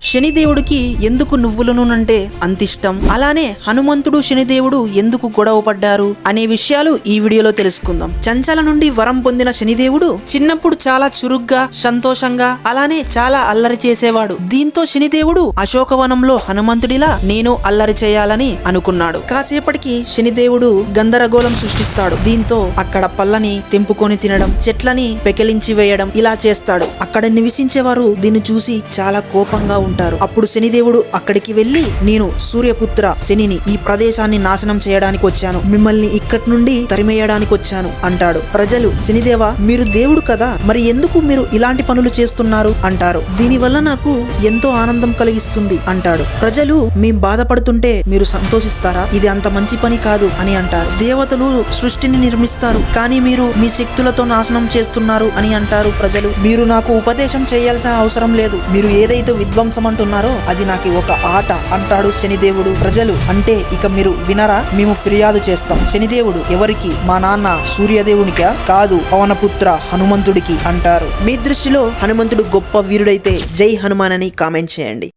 శనిదేవుడికి ఎందుకు నువ్వుల నూనె అంటే అంత ఇష్టం, అలానే హనుమంతుడు శనిదేవుడు ఎందుకు గొడవ పడ్డారు అనే విషయాలు ఈ వీడియోలో తెలుసుకుందాం. చంచల నుండి వరం పొందిన శనిదేవుడు చిన్నప్పుడు చాలా చురుగ్గా, సంతోషంగా, అలానే చాలా అల్లరి చేసేవాడు. దీంతో శనిదేవుడు అశోకవనంలో హనుమంతుడిలా నేను అల్లరి చేయాలని అనుకున్నాడు. కాసేపటికి శనిదేవుడు గందరగోళం సృష్టిస్తాడు. దీంతో అక్కడ పళ్ళని తెంపుకొని తినడం, చెట్లని పెకిలించి వేయడం ఇలా చేస్తాడు. అక్కడ నివసించేవారు దీన్ని చూసి చాలా కోపంగా ఉంటారు. అప్పుడు శనిదేవుడు అక్కడికి వెళ్లి, నేను సూర్యపుత్ర శనిని ఈ ప్రదేశాన్ని నాశనం చేయడానికి వచ్చాను, మిమ్మల్ని ఇక్కడి నుండి తరిమేయడానికి వచ్చాను అంటాడు. ప్రజలు, శనిదేవా మీరు దేవుడు కదా, మరి ఎందుకు మీరు ఇలాంటి పనులు చేస్తున్నారు అంటారు. దీనివల్ల నాకు ఎంతో ఆనందం కలిగిస్తుంది అంటాడు. ప్రజలు, మేం బాధపడుతుంటే మీరు సంతోషిస్తారా, ఇది అంత మంచి పని కాదు అని అంటారు. దేవతలు సృష్టిని నిర్మిస్తారు, కానీ మీరు మీ శక్తులతో నాశనం చేస్తున్నారు అని అంటారు ప్రజలు. మీరు నాకు ఉపదేశం చేయాల్సిన అవసరం లేదు, మీరు ఏదైతే విధ్వంసం అంటున్నారో అది నాకు ఒక ఆట అంటాడు శనిదేవుడు. ప్రజలు, అంటే ఇక మీరు వినరా, మేము ఫిర్యాదు చేస్తాం. శనిదేవుడు, ఎవరికి, మా నాన్న సూర్యదేవునికా? కాదు, పవనపుత్ర హనుమంతుడికి అంటారు. మీ దృష్టిలో హనుమంతుడు గొప్ప వీరుడైతే జై హనుమాన్ అని కామెంట్ చేయండి.